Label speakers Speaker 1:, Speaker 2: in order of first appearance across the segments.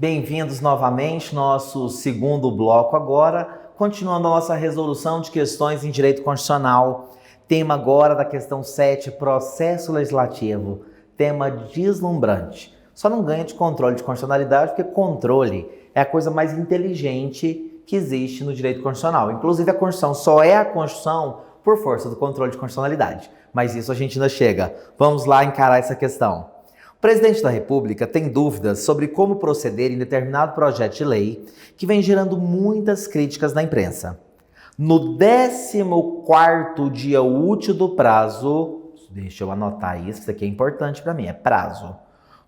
Speaker 1: Bem-vindos novamente, nosso segundo bloco agora, continuando a nossa resolução de questões em direito constitucional. Tema agora da questão 7, processo legislativo. Tema deslumbrante. Só não ganha de controle de constitucionalidade porque controle é a coisa mais inteligente que existe no direito constitucional. Inclusive a Constituição só é a Constituição por força do controle de constitucionalidade. Mas isso a gente ainda chega. Vamos lá encarar essa questão. O presidente da República tem dúvidas sobre como proceder em determinado projeto de lei que vem gerando muitas críticas na imprensa. No 14º dia útil do prazo, deixa eu anotar isso aqui é importante para mim, é prazo.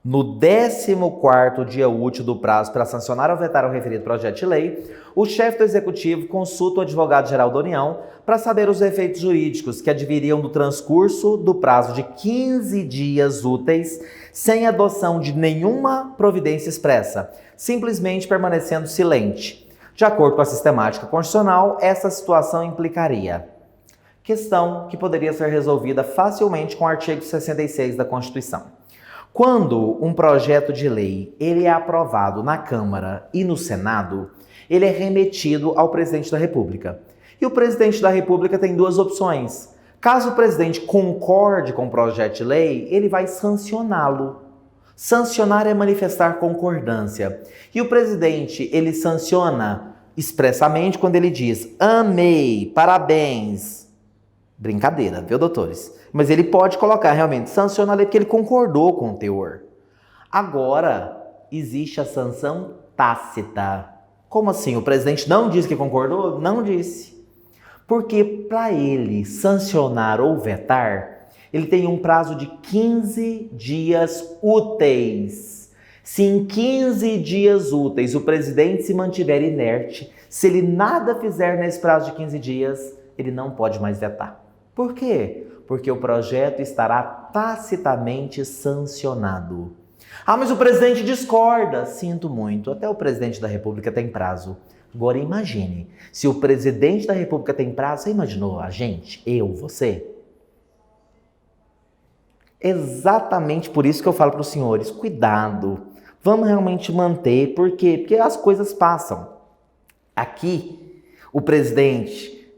Speaker 1: No 14º dia útil do prazo para sancionar ou vetar o referido projeto de lei, o chefe do Executivo consulta o advogado-geral da União para saber os efeitos jurídicos que adviriam do transcurso do prazo de 15 dias úteis sem adoção de nenhuma providência expressa, simplesmente permanecendo silente. De acordo com a sistemática constitucional, essa situação implicaria questão que poderia ser resolvida facilmente com o artigo 66 da Constituição. Quando um projeto de lei ele é aprovado na Câmara e no Senado, ele é remetido ao presidente da República. E o presidente da República tem duas opções. Caso o presidente concorde com o projeto de lei, ele vai sancioná-lo. Sancionar é manifestar concordância. E o presidente, ele sanciona expressamente quando ele diz: amei, parabéns. Brincadeira, viu, doutores? Mas ele pode colocar realmente, sanciona a lei porque ele concordou com o teor. Agora, existe a sanção tácita. Como assim? O presidente não disse que concordou? Não disse. Porque para ele sancionar ou vetar, ele tem um prazo de 15 dias úteis. Se em 15 dias úteis o presidente se mantiver inerte, se ele nada fizer nesse prazo de 15 dias, ele não pode mais vetar. Por quê? Porque o projeto estará tacitamente sancionado. Ah, mas o presidente discorda. Sinto muito, até o presidente da República tem prazo. Agora imagine, se o presidente da República tem prazo, você imaginou a gente, eu, você? Exatamente por isso que eu falo para os senhores, cuidado, vamos realmente manter, por quê? Porque as coisas passam. Aqui, o presidente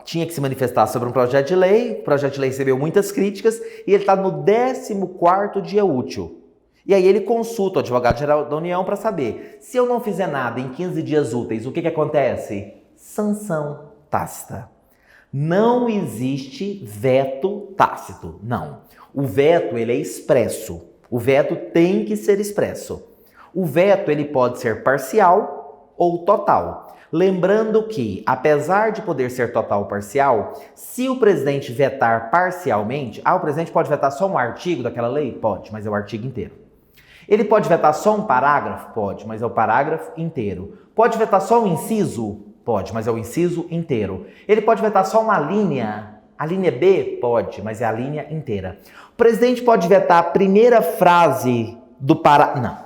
Speaker 1: tinha que se manifestar sobre um projeto de lei, o projeto de lei recebeu muitas críticas e ele está no 14º dia útil. E aí ele consulta o advogado-geral da União para saber, se eu não fizer nada em 15 dias úteis, o que acontece? Sanção tácita. Não existe veto tácito, não. O veto, ele é expresso. O veto tem que ser expresso. O veto, ele pode ser parcial ou total. Lembrando que, apesar de poder ser total ou parcial, se o presidente vetar parcialmente, o presidente pode vetar só um artigo daquela lei? Pode, mas é o artigo inteiro. Ele pode vetar só um parágrafo? Pode, mas é o parágrafo inteiro. Pode vetar só um inciso? Pode, mas é o inciso inteiro. Ele pode vetar só uma linha? A linha B? Pode, mas é a linha inteira. O presidente pode vetar a primeira frase do parágrafo? Não.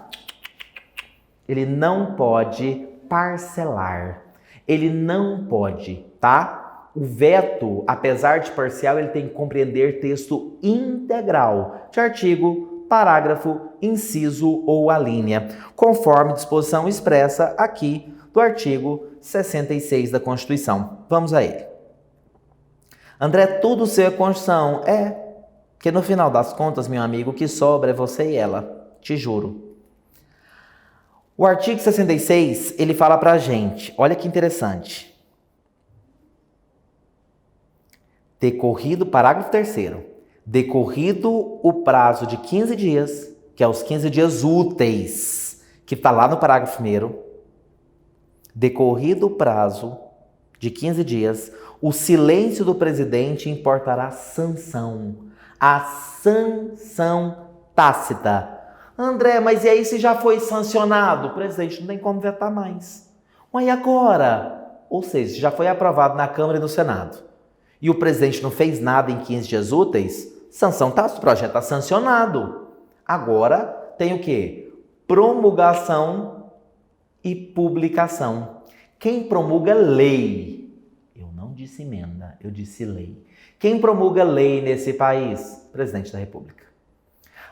Speaker 1: Ele não pode parcelar. Ele não pode, tá? O veto, apesar de parcial, ele tem que compreender texto integral de artigo, parágrafo, inciso ou a linha, conforme disposição expressa aqui do artigo 66 da Constituição. Vamos a ele. André, tudo seu é Constituição? É, que no final das contas, meu amigo, o que sobra é você e ela, te juro. O artigo 66, ele fala pra gente, olha que interessante. Decorrido, parágrafo 3º, decorrido o prazo de 15 dias, que é os 15 dias úteis, que está lá no parágrafo 1º, decorrido o prazo de 15 dias, o silêncio do presidente importará sanção. A sanção tácita. André, mas e aí se já foi sancionado? O presidente não tem como vetar mais. Mas e agora? Ou seja, se já foi aprovado na Câmara e no Senado, e o presidente não fez nada em 15 dias úteis, sanção tácita, o projeto está sancionado. Agora tem o quê? Promulgação e publicação. Quem promulga lei, eu não disse emenda, eu disse lei. Quem promulga lei nesse país? Presidente da República.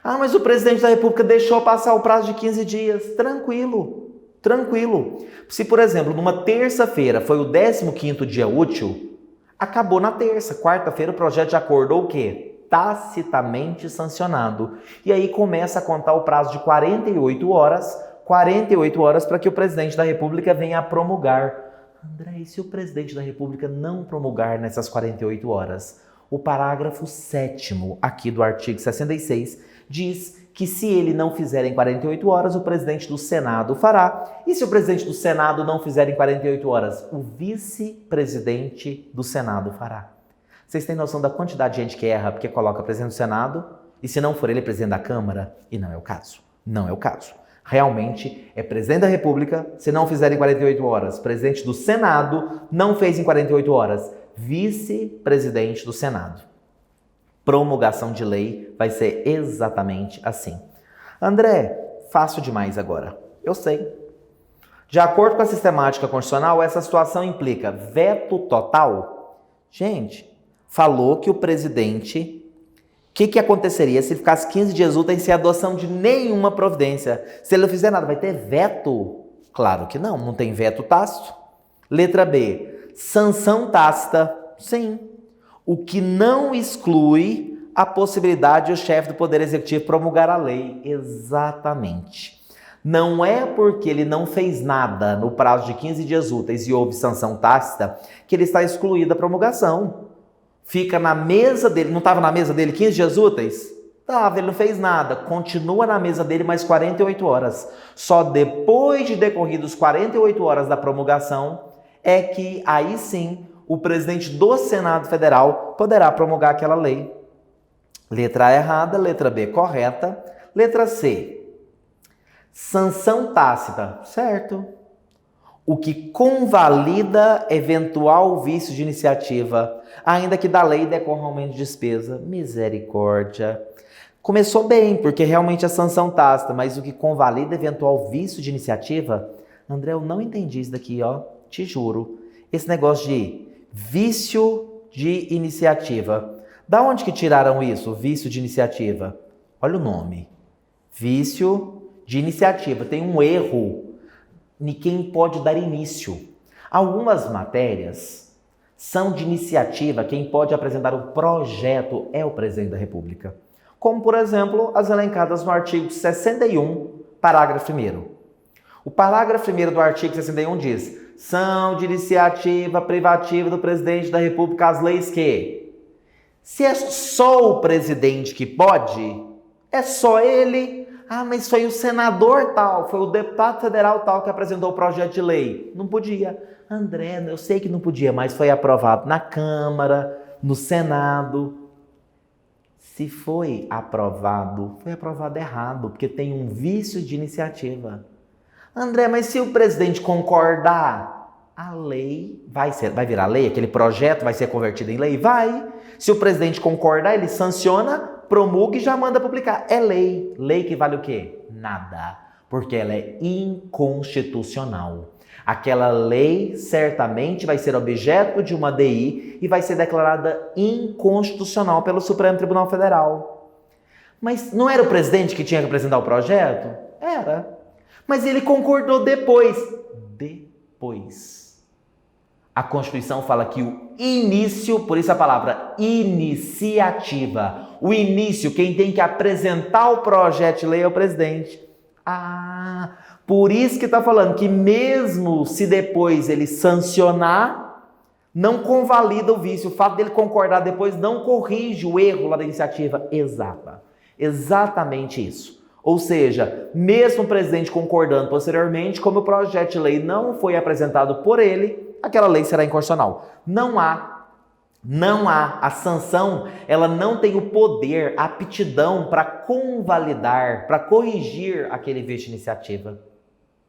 Speaker 1: Ah, mas o presidente da República deixou passar o prazo de 15 dias. Tranquilo, tranquilo. Se, por exemplo, numa terça-feira foi o 15º dia útil, acabou na terça. Quarta-feira o projeto já acordou o quê? Tacitamente sancionado. E aí começa a contar o prazo de 48 horas para que o presidente da República venha a promulgar. André, e se o presidente da República não promulgar nessas 48 horas? O parágrafo 7º aqui do artigo 66 diz que se ele não fizer em 48 horas, o presidente do Senado fará. E se o presidente do Senado não fizer em 48 horas, o vice-presidente do Senado fará. Vocês têm noção da quantidade de gente que erra porque coloca presidente do Senado? E se não for ele, presidente da Câmara? E não é o caso. Não é o caso. Realmente é presidente da República, se não fizer em 48 horas. Presidente do Senado não fez em 48 horas. Vice-presidente do Senado. Promulgação de lei vai ser exatamente assim. André, fácil demais agora. Eu sei. De acordo com a sistemática constitucional, essa situação implica veto total. Gente, falou que o presidente... O que aconteceria se ele ficasse 15 dias úteis sem adoção de nenhuma providência? Se ele não fizer nada, vai ter veto? Claro que não, não tem veto tácito. Letra B, sanção tácita, sim. O que não exclui a possibilidade do chefe do Poder Executivo promulgar a lei. Exatamente. Não é porque ele não fez nada no prazo de 15 dias úteis e houve sanção tácita que ele está excluído da promulgação. Fica na mesa dele, não estava na mesa dele 15 dias úteis? Estava, ele não fez nada, continua na mesa dele mais 48 horas. Só depois de decorridos 48 horas da promulgação é que aí sim o presidente do Senado Federal poderá promulgar aquela lei. Letra A errada, letra B correta, letra C. Sanção tácita, certo? O que convalida eventual vício de iniciativa, ainda que da lei decorra aumento de despesa. Misericórdia. Começou bem, porque realmente é sanção tácita, mas o que convalida eventual vício de iniciativa? André, eu não entendi isso daqui, ó. Te juro. Esse negócio de vício de iniciativa. Da onde que tiraram isso, vício de iniciativa? Olha o nome. Vício de iniciativa. Tem um erro. Quem pode dar início. Algumas matérias são de iniciativa, quem pode apresentar o projeto é o presidente da República. Como, por exemplo, as elencadas no artigo 61, parágrafo 1º. O parágrafo 1º do artigo 61 diz: são de iniciativa privativa do presidente da República as leis que... Se é só o presidente que pode, é só ele... Ah, mas foi o senador tal, foi o deputado federal tal que apresentou o projeto de lei. Não podia. André, eu sei que não podia, mas foi aprovado na Câmara, no Senado. Se foi aprovado errado, porque tem um vício de iniciativa. André, mas se o presidente concordar, a lei vai virar lei? Aquele projeto vai ser convertido em lei? Vai. Se o presidente concordar, ele sanciona, promulga e já manda publicar. É lei. Lei que vale o quê? Nada. Porque ela é inconstitucional. Aquela lei certamente vai ser objeto de uma DI e vai ser declarada inconstitucional pelo Supremo Tribunal Federal. Mas não era o presidente que tinha que apresentar o projeto? Era. Mas ele concordou depois. A Constituição fala que o início, por isso a palavra iniciativa, o início, quem tem que apresentar o projeto de lei é o presidente. Ah, por isso que está falando que mesmo se depois ele sancionar, não convalida o vício. O fato dele concordar depois não corrige o erro lá da iniciativa exata. Exatamente isso. Ou seja, mesmo o presidente concordando posteriormente, como o projeto de lei não foi apresentado por ele, aquela lei será inconstitucional. Não há. A sanção, ela não tem o poder, a aptidão para convalidar, para corrigir aquele vício de iniciativa.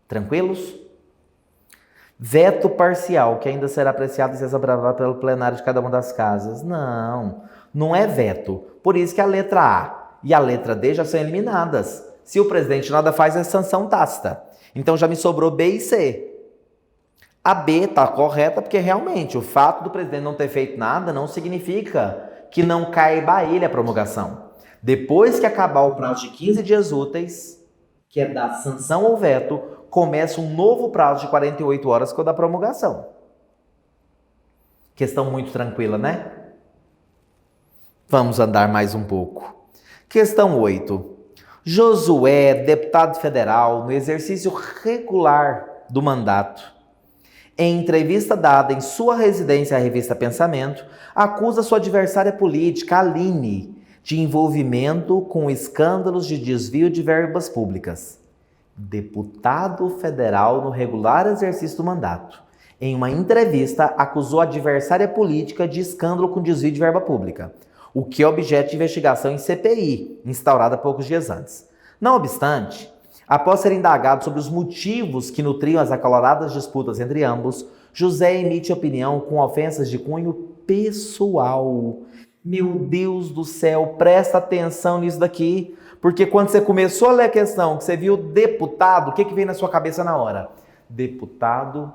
Speaker 1: Tranquilos? Veto parcial, que ainda será apreciado e ser aprovado pelo plenário de cada uma das casas. Não é veto. Por isso que a letra A e a letra D já são eliminadas. Se o presidente nada faz, é sanção tácita. Então já me sobrou B e C. A B está correta porque realmente o fato do presidente não ter feito nada não significa que não caiba a ele a promulgação. Depois que acabar o prazo de 15 dias úteis, que é da sanção ou veto, começa um novo prazo de 48 horas, que é o da promulgação. Questão muito tranquila, né? Vamos andar mais um pouco. Questão 8. Josué, deputado federal, no exercício regular do mandato, em entrevista dada em sua residência à revista Pensamento, acusa sua adversária política, Aline, de envolvimento com escândalos de desvio de verbas públicas. Deputado federal no regular exercício do mandato, em uma entrevista, acusou a adversária política de escândalo com desvio de verba pública, o que é objeto de investigação em CPI, instaurada poucos dias antes. Não obstante, após ser indagado sobre os motivos que nutriam as acaloradas disputas entre ambos, José emite opinião com ofensas de cunho pessoal. Meu Deus do céu, presta atenção nisso daqui, porque quando você começou a ler a questão, que você viu deputado, o que vem na sua cabeça na hora? Deputado,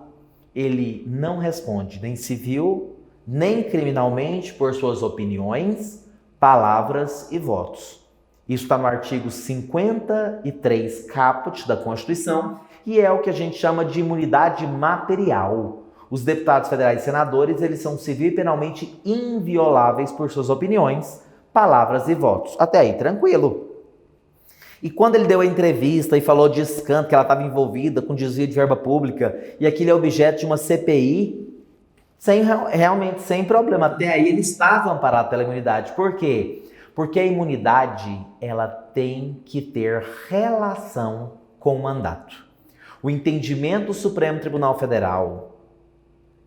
Speaker 1: ele não responde nem civil, nem criminalmente por suas opiniões, palavras e votos. Isso está no artigo 53 caput da Constituição e é o que a gente chama de imunidade material. Os deputados federais e senadores, eles são civil e penalmente invioláveis por suas opiniões, palavras e votos. Até aí, tranquilo. E quando ele deu a entrevista e falou de escândalo, que ela estava envolvida com desvio de verba pública, e aquilo é objeto de uma CPI, realmente sem problema. Até aí ele estava amparado pela imunidade. Por quê? Porque a imunidade, ela tem que ter relação com o mandato. O entendimento do Supremo Tribunal Federal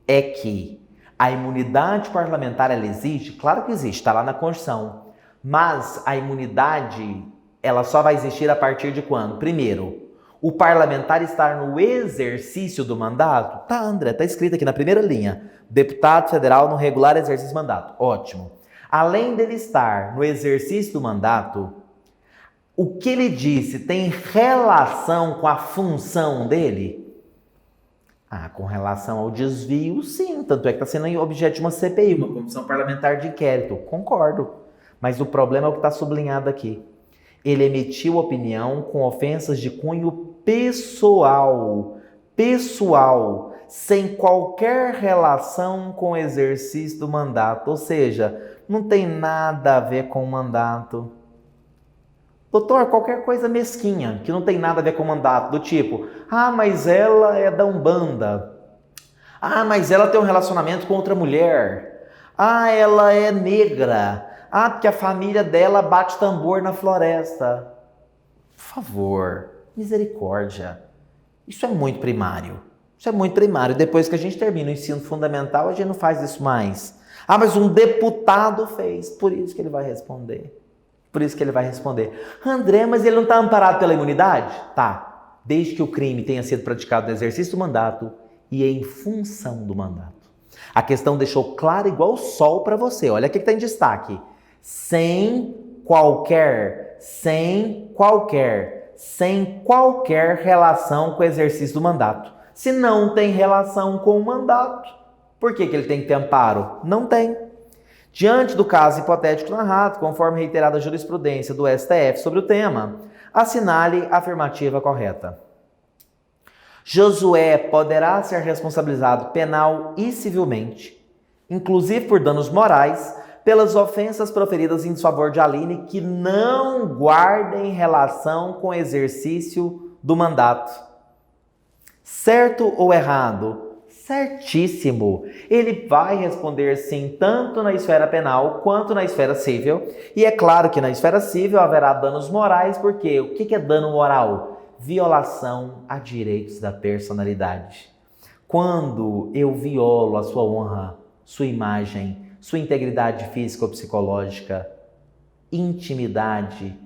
Speaker 1: é que a imunidade parlamentar, ela existe? Claro que existe, está lá na Constituição. Mas a imunidade, ela só vai existir a partir de quando? Primeiro, o parlamentar estar no exercício do mandato? Tá, André, tá escrito aqui na primeira linha. Deputado federal no regular exercício do mandato. Ótimo. Além dele estar no exercício do mandato, o que ele disse tem relação com a função dele? Com relação ao desvio, sim. Tanto é que está sendo objeto de uma CPI, uma comissão parlamentar de inquérito. Concordo. Mas o problema é o que está sublinhado aqui. Ele emitiu opinião com ofensas de cunho pessoal, sem qualquer relação com o exercício do mandato. Ou seja, não tem nada a ver com o mandato. Doutor, qualquer coisa mesquinha, que não tem nada a ver com o mandato, do tipo, mas ela é da Umbanda. Mas ela tem um relacionamento com outra mulher. Ela é negra. Porque a família dela bate tambor na floresta. Por favor, misericórdia. Isso é muito primário. Depois que a gente termina o ensino fundamental, a gente não faz isso mais. Mas um deputado fez. Por isso que ele vai responder. André, mas ele não está amparado pela imunidade? Tá. Desde que o crime tenha sido praticado no exercício do mandato e em função do mandato. A questão deixou claro igual o sol para você. Olha o que está em destaque. Sem qualquer relação com o exercício do mandato. Se não tem relação com o mandato, por que ele tem que ter amparo? Não tem. Diante do caso hipotético narrado, conforme reiterada jurisprudência do STF sobre o tema, assinale a afirmativa correta. Josué poderá ser responsabilizado penal e civilmente, inclusive por danos morais, pelas ofensas proferidas em desfavor de Aline que não guardem relação com o exercício do mandato. Certo ou errado? Certíssimo. Ele vai responder sim, tanto na esfera penal quanto na esfera civil. E é claro que na esfera civil haverá danos morais, porque o que é dano moral? Violação a direitos da personalidade. Quando eu violo a sua honra, sua imagem, sua integridade física ou psicológica, intimidade,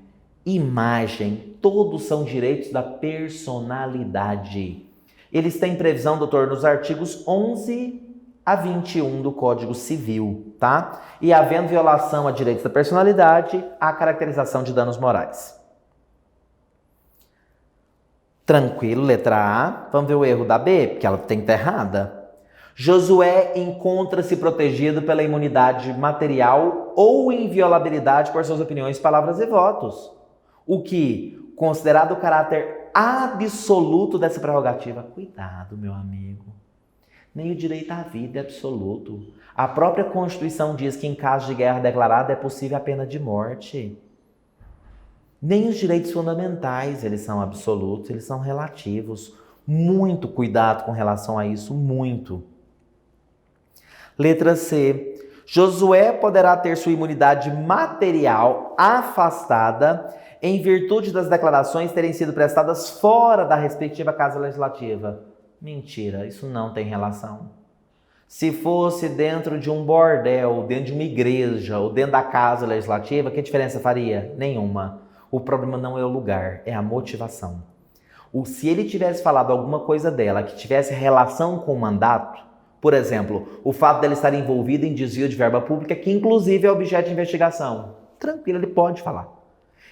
Speaker 1: imagem, todos são direitos da personalidade. Eles têm previsão, doutor, nos artigos 11 a 21 do Código Civil, tá? E havendo violação a direitos da personalidade, há caracterização de danos morais. Tranquilo, letra A. Vamos ver o erro da B, porque ela tem que estar errada. Josué encontra-se protegido pela imunidade material ou inviolabilidade por suas opiniões, palavras e votos. O que, considerado o caráter absoluto dessa prerrogativa, cuidado, meu amigo, nem o direito à vida é absoluto. A própria Constituição diz que em caso de guerra declarada é possível a pena de morte. Nem os direitos fundamentais, eles são absolutos, eles são relativos. Muito cuidado com relação a isso, muito. Letra C. Josué poderá ter sua imunidade material afastada em virtude das declarações terem sido prestadas fora da respectiva Casa Legislativa. Mentira, isso não tem relação. Se fosse dentro de um bordel, dentro de uma igreja ou dentro da Casa Legislativa, que diferença faria? Nenhuma. O problema não é o lugar, é a motivação. Se ele tivesse falado alguma coisa dela que tivesse relação com o mandato, por exemplo, o fato dela estar envolvida em desvio de verba pública, que inclusive é objeto de investigação, tranquilo, ele pode falar.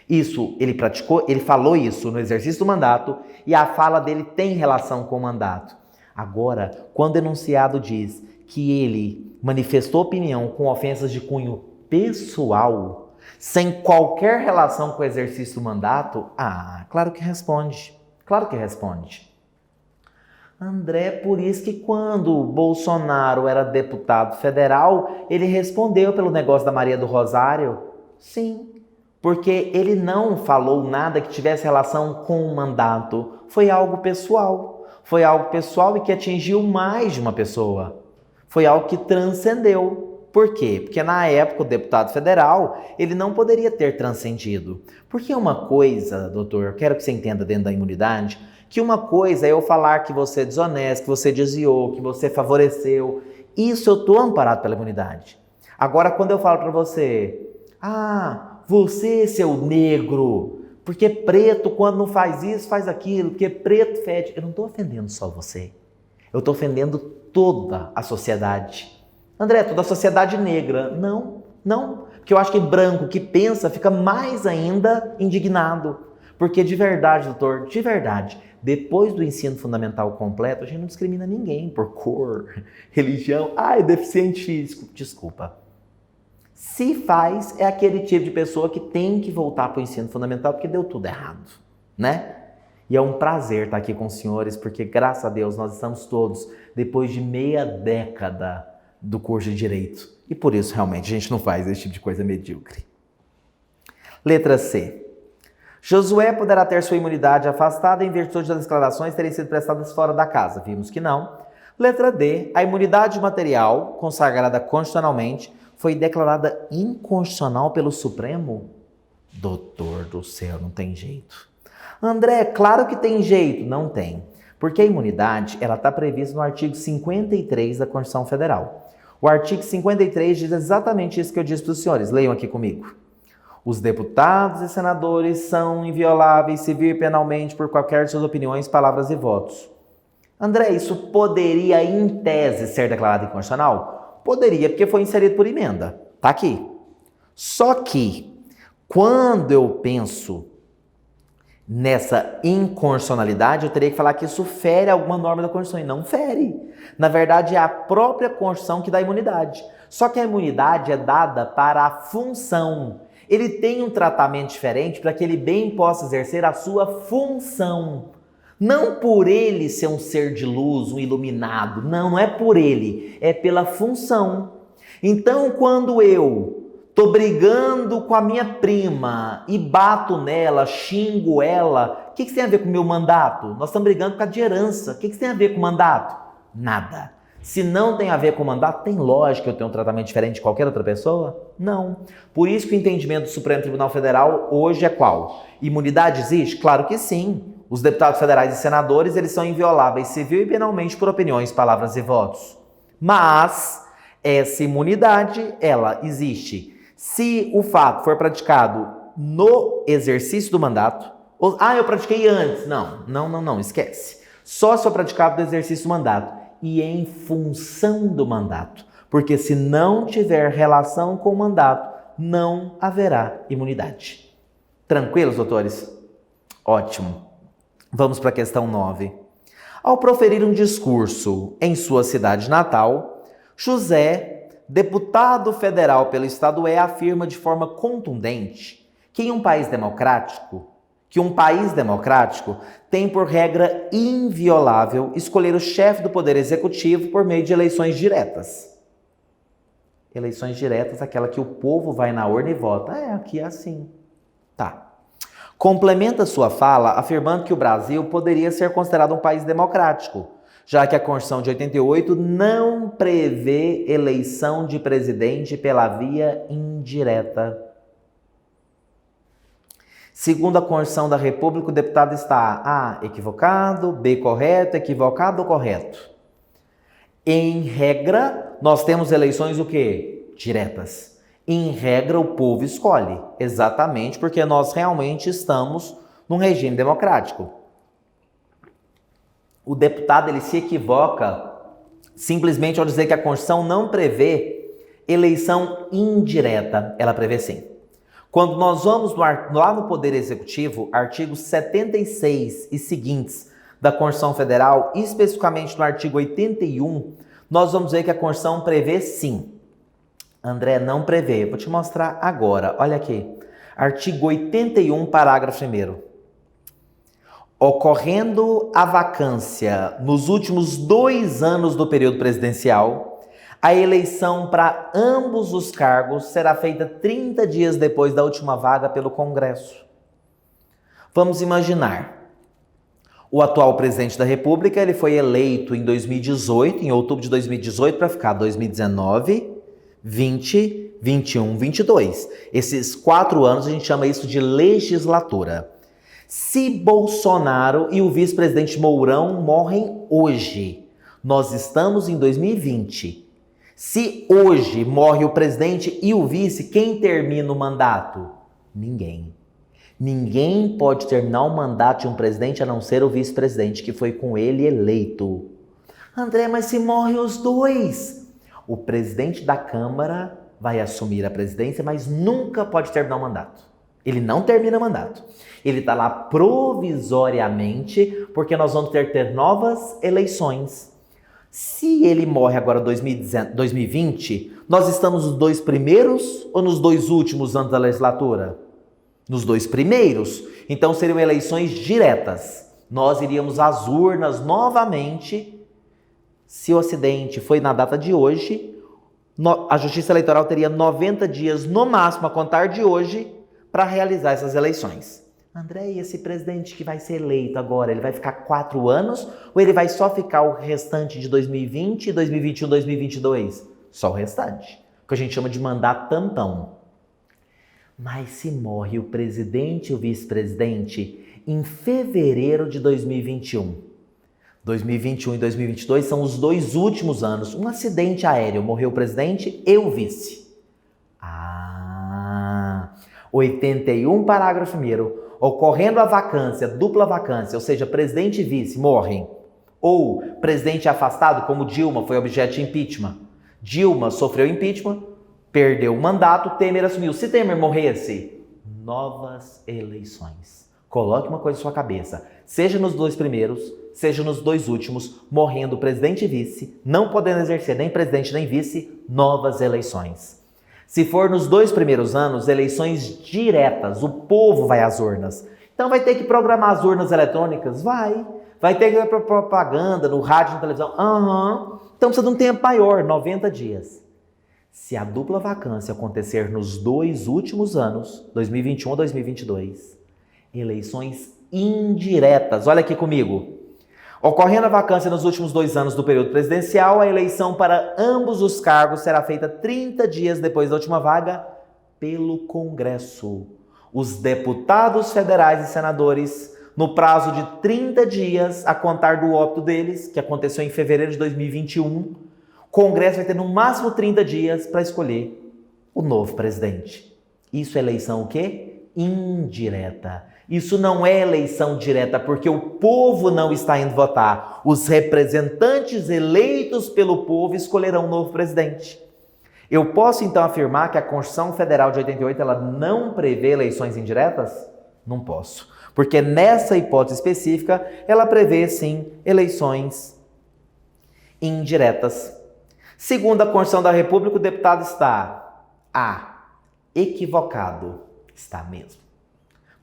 Speaker 1: Isso, ele praticou, ele falou isso no exercício do mandato e a fala dele tem relação com o mandato. Agora, quando o enunciado diz que ele manifestou opinião com ofensas de cunho pessoal, sem qualquer relação com o exercício do mandato, claro que responde. Claro que responde. André, por isso que quando Bolsonaro era deputado federal, ele respondeu pelo negócio da Maria do Rosário? Sim, porque ele não falou nada que tivesse relação com o mandato. Foi algo pessoal. Foi algo pessoal e que atingiu mais de uma pessoa. Foi algo que transcendeu. Por quê? Porque na época o deputado federal, ele não poderia ter transcendido. Porque uma coisa, doutor, eu quero que você entenda dentro da imunidade, que uma coisa é eu falar que você é desonesto, que você desviou, que você favoreceu. Isso eu estou amparado pela imunidade. Agora, quando eu falo para você, você, seu negro, porque preto, quando não faz isso, faz aquilo, porque preto fede. Eu não estou ofendendo só você. Eu estou ofendendo toda a sociedade. André, toda a sociedade negra. Não. Porque eu acho que branco que pensa fica mais ainda indignado. Porque de verdade, doutor, de verdade, depois do ensino fundamental completo, a gente não discrimina ninguém por cor, religião. É deficiente físico. Desculpa. Se faz, é aquele tipo de pessoa que tem que voltar para o ensino fundamental porque deu tudo errado, né? E é um prazer estar aqui com os senhores, porque graças a Deus nós estamos todos depois de meia década do curso de Direito. E por isso, realmente, a gente não faz esse tipo de coisa medíocre. Letra C. Josué poderá ter sua imunidade afastada em virtude das declarações terem sido prestadas fora da casa. Vimos que não. Letra D. A imunidade material, consagrada constitucionalmente, foi declarada inconstitucional pelo Supremo? Doutor do céu, não tem jeito. André, claro que tem jeito. Não tem. Porque a imunidade está prevista no artigo 53 da Constituição Federal. O artigo 53 diz exatamente isso que eu disse para os senhores. Leiam aqui comigo. Os deputados e senadores são invioláveis civil e penalmente por qualquer de suas opiniões, palavras e votos. André, isso poderia, em tese, ser declarado inconstitucional? Poderia, porque foi inserido por emenda. Tá aqui. Só que, quando eu penso nessa inconstitucionalidade, eu teria que falar que isso fere alguma norma da Constituição. E não fere. Na verdade, é a própria Constituição que dá imunidade. Só que a imunidade é dada para a função. Ele tem um tratamento diferente para que ele bem possa exercer a sua função. Não por ele ser um ser de luz, um iluminado. Não é por ele. É pela função. Então, quando eu estou brigando com a minha prima e bato nela, xingo ela, o que isso tem a ver com o meu mandato? Nós estamos brigando por causa de herança. O que isso tem a ver com o mandato? Nada. Se não tem a ver com o mandato, tem lógica eu ter um tratamento diferente de qualquer outra pessoa? Não. Por isso que o entendimento do Supremo Tribunal Federal hoje é qual? Imunidade existe? Claro que sim. Os deputados federais e senadores, eles são invioláveis civil e penalmente por opiniões, palavras e votos. Mas essa imunidade, ela existe se o fato for praticado no exercício do mandato. Eu pratiquei antes. Não, esquece. Só se for praticado no exercício do mandato. E em função do mandato. Porque se não tiver relação com o mandato, não haverá imunidade. Tranquilos, doutores? Ótimo. Vamos para a questão 9. Ao proferir um discurso em sua cidade natal, José, deputado federal pelo estado afirma de forma contundente que um país democrático tem por regra inviolável escolher o chefe do poder executivo por meio de eleições diretas. Eleições diretas, aquela que o povo vai na urna e vota. Aqui é assim. Tá. Complementa sua fala afirmando que o Brasil poderia ser considerado um país democrático, já que a Constituição de 88 não prevê eleição de presidente pela via indireta. Segundo a Constituição da República, o deputado está A, equivocado, B, correto, equivocado ou correto? Em regra, nós temos eleições o quê? Diretas. Em regra, o povo escolhe, exatamente porque nós realmente estamos num regime democrático. O deputado ele se equivoca simplesmente ao dizer que a Constituição não prevê eleição indireta. Ela prevê sim. Quando nós vamos lá no Poder Executivo, artigos 76 e seguintes da Constituição Federal, especificamente no artigo 81, nós vamos ver que a Constituição prevê sim. André, não prevê. Vou te mostrar agora. Olha aqui. Artigo 81, parágrafo 1º. Ocorrendo a vacância nos últimos 2 anos do período presidencial, a eleição para ambos os cargos será feita 30 dias depois da última vaga pelo Congresso. Vamos imaginar. O atual presidente da República ele foi eleito em 2018, em outubro de 2018, para ficar 2019... 20, 21, 22. Esses 4 anos a gente chama isso de legislatura. Se Bolsonaro e o vice-presidente Mourão morrem hoje, nós estamos em 2020. Se hoje morre o presidente e o vice, quem termina o mandato? Ninguém. Ninguém pode terminar o mandato de um presidente a não ser o vice-presidente, que foi com ele eleito. André, mas se morrem os dois? O presidente da Câmara vai assumir a presidência, mas nunca pode terminar o mandato. Ele não termina o mandato. Ele está lá provisoriamente, porque nós vamos ter novas eleições. Se ele morre agora em 2020, nós estamos nos 2 primeiros ou nos 2 últimos anos da legislatura? Nos 2 primeiros. Então seriam eleições diretas. Nós iríamos às urnas novamente. Se o acidente foi na data de hoje, a Justiça Eleitoral teria 90 dias no máximo a contar de hoje para realizar essas eleições. André, e esse presidente que vai ser eleito agora, ele vai ficar 4 anos ou ele vai só ficar o restante de 2020, 2021, 2022? Só o restante, que a gente chama de mandato tampão. Mas se morre o presidente e o vice-presidente em fevereiro de 2021, 2021 e 2022 são os 2 últimos anos. Um acidente aéreo, morreu o presidente e o vice. 81, parágrafo 1º. Ocorrendo a vacância, dupla vacância, ou seja, presidente e vice morrem. Ou presidente afastado, como Dilma, foi objeto de impeachment. Dilma sofreu impeachment, perdeu o mandato, Temer assumiu. Se Temer morresse, novas eleições. Coloque uma coisa em sua cabeça. Seja nos 2 primeiros, seja nos 2 últimos, morrendo presidente e vice, não podendo exercer nem presidente nem vice, novas eleições. Se for nos 2 primeiros anos, eleições diretas, o povo vai às urnas. Então vai ter que programar as urnas eletrônicas? Vai ter que ir para propaganda, no rádio, na televisão? Então precisa de um tempo maior, 90 dias. Se a dupla vacância acontecer nos 2 últimos anos, 2021 ou 2022, eleições indiretas. Olha aqui comigo. Ocorrendo a vacância nos últimos 2 anos do período presidencial, a eleição para ambos os cargos será feita 30 dias depois da última vaga pelo Congresso. Os deputados federais e senadores, no prazo de 30 dias a contar do óbito deles, que aconteceu em fevereiro de 2021, o Congresso vai ter no máximo 30 dias para escolher o novo presidente. Isso é eleição o quê? Indireta. Isso não é eleição direta porque o povo não está indo votar. Os representantes eleitos pelo povo escolherão um novo presidente. Eu posso então afirmar que a Constituição Federal de 88 ela não prevê eleições indiretas? Não posso. Porque nessa hipótese específica, ela prevê, sim, eleições indiretas. Segundo a Constituição da República, o deputado está equivocado. Está mesmo.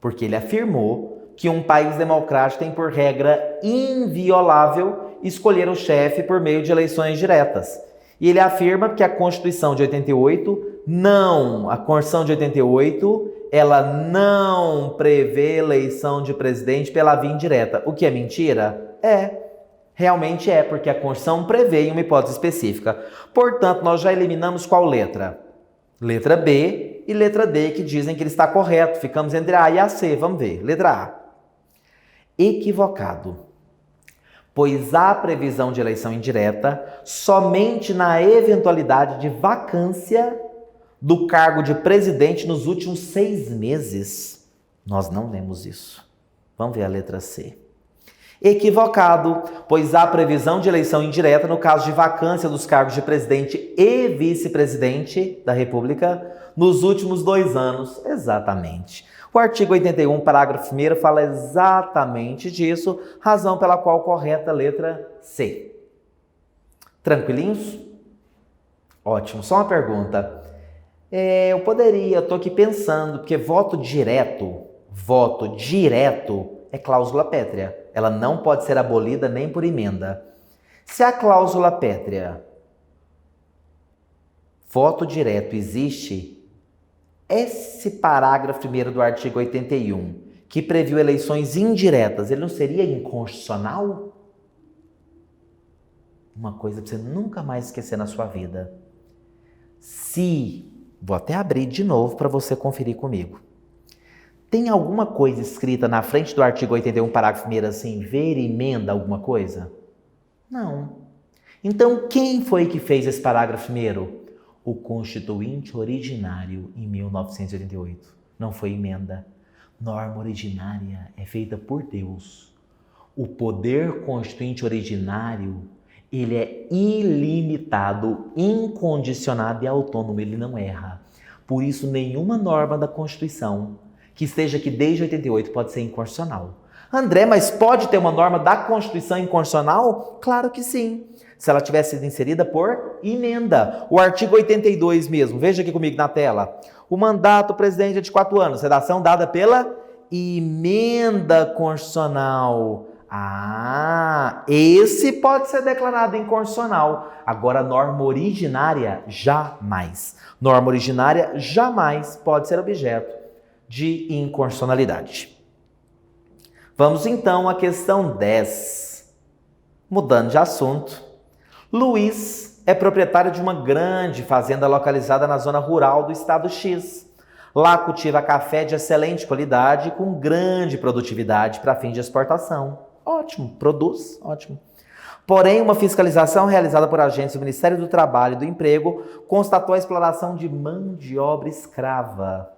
Speaker 1: Porque ele afirmou que um país democrático tem por regra inviolável escolher o chefe por meio de eleições diretas. E ele afirma que a Constituição de 88 ela não prevê eleição de presidente pela via indireta. O que é mentira? Realmente é, porque a Constituição prevê uma hipótese específica. Portanto, nós já eliminamos qual letra? Letra B e letra D, que dizem que ele está correto. Ficamos entre a A e a C. Vamos ver. Letra A. Equivocado. Pois há previsão de eleição indireta somente na eventualidade de vacância do cargo de presidente nos últimos 6 meses. Nós não lemos isso. Vamos ver a letra C. Equivocado, pois há previsão de eleição indireta no caso de vacância dos cargos de presidente e vice-presidente da República nos últimos 2 anos. Exatamente. O artigo 81, parágrafo 1º, fala exatamente disso, razão pela qual correta a letra C. Tranquilinhos? Ótimo. Só uma pergunta. Eu estou aqui pensando, porque voto direto é cláusula pétrea. Ela não pode ser abolida nem por emenda. Se a cláusula pétrea, voto direto, existe, esse parágrafo 1º do artigo 81, que previu eleições indiretas, ele não seria inconstitucional? Uma coisa para você nunca mais esquecer na sua vida. Vou até abrir de novo para você conferir comigo. Tem alguma coisa escrita na frente do artigo 81, parágrafo 1º, assim, ver emenda alguma coisa? Não. Então, quem foi que fez esse parágrafo 1º? O Constituinte originário, em 1988. Não foi emenda. Norma originária é feita por Deus. O poder constituinte originário, ele é ilimitado, incondicionado e autônomo, ele não erra. Por isso, nenhuma norma da Constituição que esteja aqui desde 88 pode ser inconstitucional. André, mas pode ter uma norma da Constituição inconstitucional? Claro que sim. Se ela tivesse sido inserida por emenda. O artigo 82 mesmo, veja aqui comigo na tela. O mandato do presidente é de 4 anos, redação dada pela emenda constitucional. Esse pode ser declarado inconstitucional. Agora, a norma originária, jamais. Norma originária jamais pode ser objeto de inconstitucionalidade. Vamos então à questão 10. Mudando de assunto. Luiz é proprietário de uma grande fazenda localizada na zona rural do estado X. Lá cultiva café de excelente qualidade e com grande produtividade para fim de exportação. Ótimo, produz, ótimo. Porém, uma fiscalização realizada por agentes do Ministério do Trabalho e do Emprego constatou a exploração de mão de obra escrava.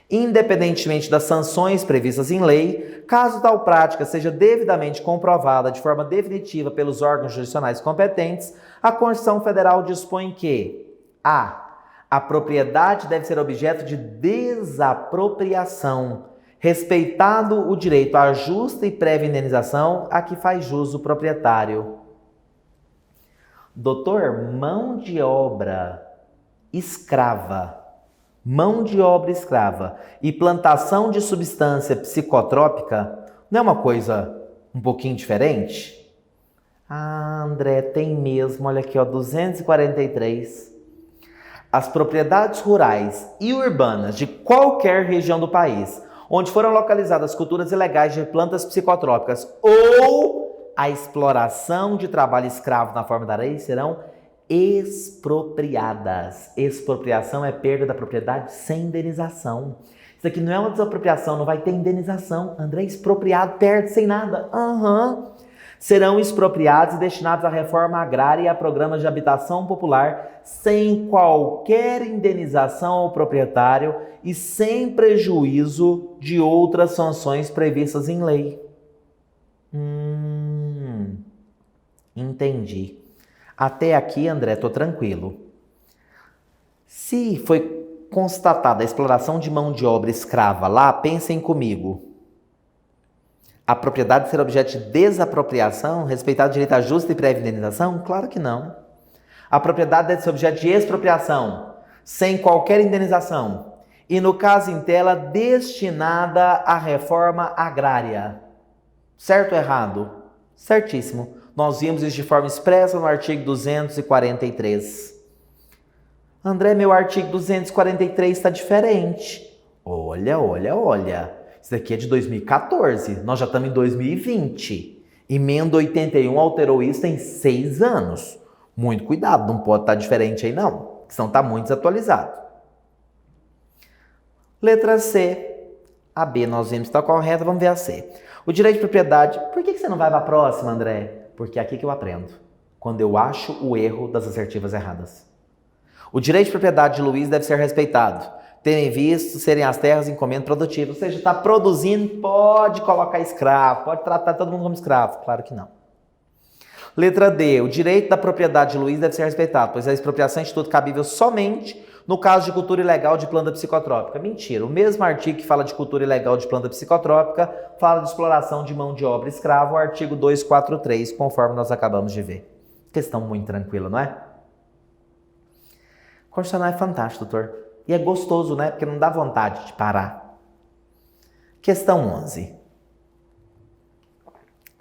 Speaker 1: Independentemente das sanções previstas em lei, caso tal prática seja devidamente comprovada de forma definitiva pelos órgãos jurisdicionais competentes, a Constituição Federal dispõe que a propriedade deve ser objeto de desapropriação, respeitado o direito à justa e prévia indenização a que faz jus o proprietário. Doutor, mão de obra escrava e plantação de substância psicotrópica não é uma coisa um pouquinho diferente? André, tem mesmo, olha aqui, 243. As propriedades rurais e urbanas de qualquer região do país, onde foram localizadas culturas ilegais de plantas psicotrópicas ou a exploração de trabalho escravo na forma da lei, serão expropriadas. Expropriação é perda da propriedade sem indenização. Isso aqui não é uma desapropriação, não vai ter indenização. André, expropriado, perde sem nada. Serão expropriados e destinados à reforma agrária e a programas de habitação popular sem qualquer indenização ao proprietário e sem prejuízo de outras sanções previstas em lei. Entendi. Até aqui, André, tô tranquilo. Se foi constatada a exploração de mão de obra escrava lá, pensem comigo. A propriedade ser objeto de desapropriação, respeitado o direito à justa e prévia indenização? Claro que não. A propriedade deve ser objeto de expropriação, sem qualquer indenização. E no caso em tela, destinada à reforma agrária. Certo ou errado? Certíssimo. Nós vimos isso de forma expressa no artigo 243. André, meu artigo 243 está diferente. Olha. Isso daqui é de 2014. Nós já estamos em 2020. Emenda 81 alterou isso em 6 anos. Muito cuidado, não pode estar diferente aí não, porque senão está muito desatualizado. Letra C. A B nós vimos que está correta, vamos ver a C. O direito de propriedade. Por que você não vai para a próxima, André? Porque é aqui que eu aprendo. Quando eu acho o erro das assertivas erradas. O direito de propriedade de Luiz deve ser respeitado. Terem visto serem as terras encomenda produtiva. Ou seja, está produzindo, pode colocar escravo, pode tratar todo mundo como escravo. Claro que não. Letra D. O direito da propriedade de Luiz deve ser respeitado, pois a expropriação é instituto cabível somente no caso de cultura ilegal de planta psicotrópica. Mentira. O mesmo artigo que fala de cultura ilegal de planta psicotrópica fala de exploração de mão de obra escrava, o artigo 243, conforme nós acabamos de ver. Questão muito tranquila, não é? Constitucional é fantástico, doutor. E é gostoso, né? Porque não dá vontade de parar. Questão 11.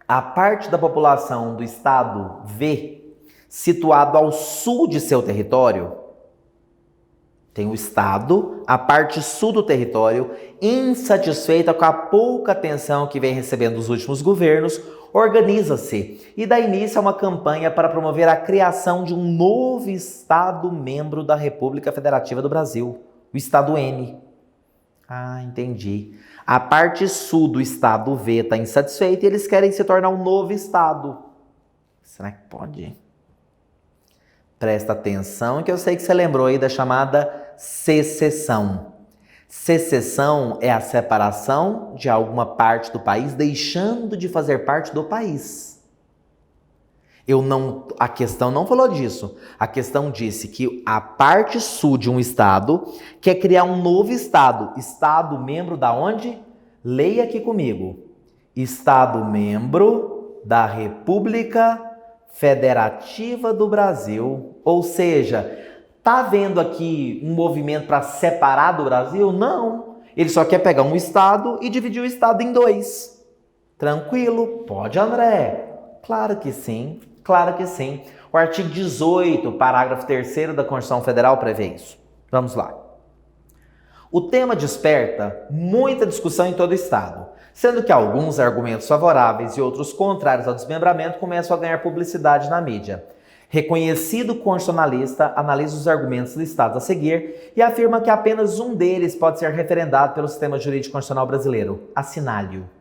Speaker 1: A parte da população do estado V, situado ao sul de seu território, tem o estado, a parte sul do território, insatisfeita com a pouca atenção que vem recebendo dos últimos governos, organiza-se e dá início a uma campanha para promover a criação de um novo Estado membro da República Federativa do Brasil, o Estado N. Ah, entendi. A parte sul do Estado V está insatisfeita e eles querem se tornar um novo Estado. Será que pode? Presta atenção que eu sei que você lembrou aí da chamada secessão. Secessão é a separação de alguma parte do país deixando de fazer parte do país. A questão não falou disso. A questão disse que a parte sul de um estado quer criar um novo estado. Estado membro da onde? Leia aqui comigo. Estado membro da República Federativa do Brasil. Ou seja, tá vendo aqui um movimento para separar do Brasil? Não. Ele só quer pegar um estado e dividir o estado em 2. Tranquilo? Pode, André? Claro que sim. Claro que sim. O artigo 18, parágrafo 3º da Constituição Federal prevê isso. Vamos lá. O tema desperta muita discussão em todo o Estado, sendo que alguns argumentos favoráveis e outros contrários ao desmembramento começam a ganhar publicidade na mídia. Reconhecido constitucionalista, analisa os argumentos listados a seguir e afirma que apenas um deles pode ser referendado pelo sistema jurídico constitucional brasileiro. Assinale-o.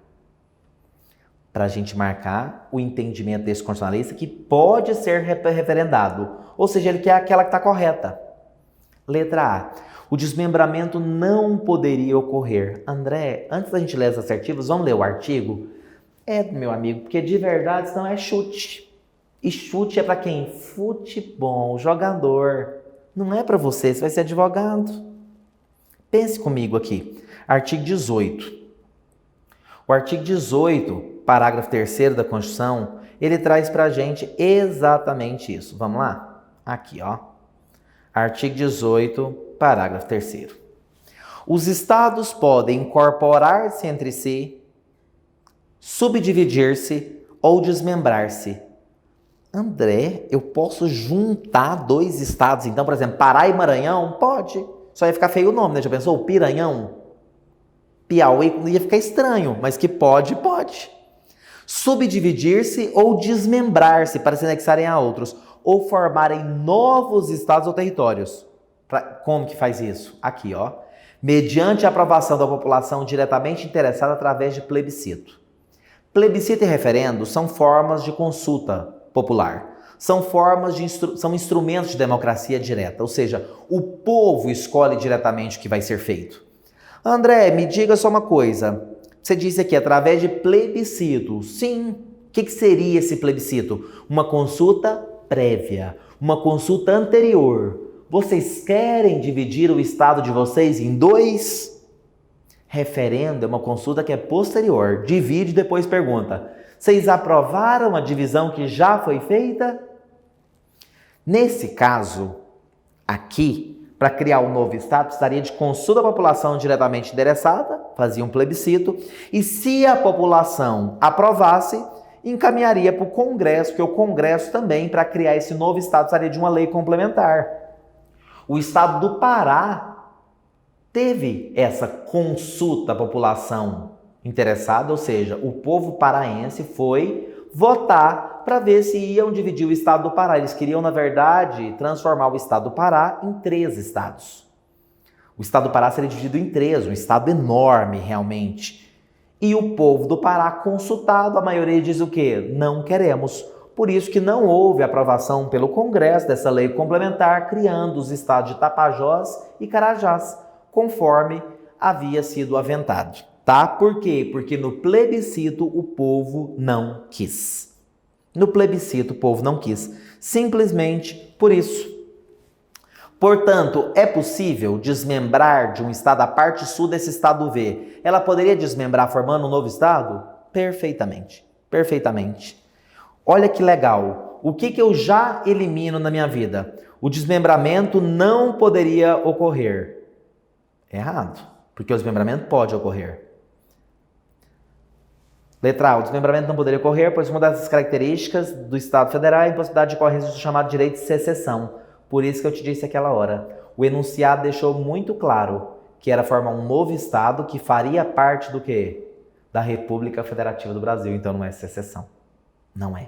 Speaker 1: Para a gente marcar o entendimento desse constitucionalista que pode ser referendado. Ou seja, ele quer aquela que está correta. Letra A. O desmembramento não poderia ocorrer. André, antes da gente ler as assertivas, vamos ler o artigo? Meu amigo, porque de verdade senão é chute. E chute é para quem? Futebol, jogador. Não é para você vai ser advogado. Pense comigo aqui. Artigo 18. O artigo 18, parágrafo 3º da Constituição, ele traz para a gente exatamente isso. Vamos lá? Aqui, ó. Artigo 18, parágrafo 3º. Os estados podem incorporar-se entre si, subdividir-se ou desmembrar-se. André, eu posso juntar 2 estados, então, por exemplo, Pará e Maranhão? Pode. Só ia ficar feio o nome, né? Já pensou? Piranhão? Piauí ia ficar estranho, mas que pode, pode. Subdividir-se ou desmembrar-se para se anexarem a outros, ou formarem novos estados ou territórios. Como que faz isso? Aqui, ó. Mediante a aprovação da população diretamente interessada através de plebiscito. Plebiscito e referendo são formas de consulta popular. São são instrumentos de democracia direta, ou seja, o povo escolhe diretamente o que vai ser feito. André, me diga só uma coisa. Você disse aqui, através de plebiscito. Sim. O que seria esse plebiscito? Uma consulta prévia, uma consulta anterior. Vocês querem dividir o estado de vocês em 2? Referendo é uma consulta que é posterior. Divide e depois pergunta: vocês aprovaram a divisão que já foi feita? Nesse caso, aqui, para criar um novo estado, precisaria de consulta da população diretamente interessada, fazia um plebiscito, e se a população aprovasse, encaminharia para o Congresso, porque o Congresso também, para criar esse novo estado, precisaria de uma lei complementar. O estado do Pará teve essa consulta à população interessada, ou seja, o povo paraense foi votar para ver se iam dividir o estado do Pará. Eles queriam, na verdade, transformar o estado do Pará em 3 estados. O estado do Pará seria dividido em 3, um estado enorme realmente. E o povo do Pará consultado, a maioria diz o quê? Não queremos. Por isso que não houve aprovação pelo Congresso dessa lei complementar, criando os estados de Tapajós e Carajás, conforme havia sido aventado. Tá? Por quê? Porque no plebiscito o povo não quis. No plebiscito o povo não quis. Simplesmente por isso. Portanto, é possível desmembrar de um estado a parte sul desse estado V? Ela poderia desmembrar formando um novo estado? Perfeitamente. Perfeitamente. Olha que legal. O que eu já elimino na minha vida? O desmembramento não poderia ocorrer. Errado. Porque o desmembramento pode ocorrer. Letra A. O desmembramento não poderia ocorrer, pois uma das características do Estado Federal é a impossibilidade de ocorrência do chamado direito de secessão. Por isso que eu te disse aquela hora. O enunciado deixou muito claro que era formar um novo Estado que faria parte do quê? Da República Federativa do Brasil. Então não é secessão. Não é.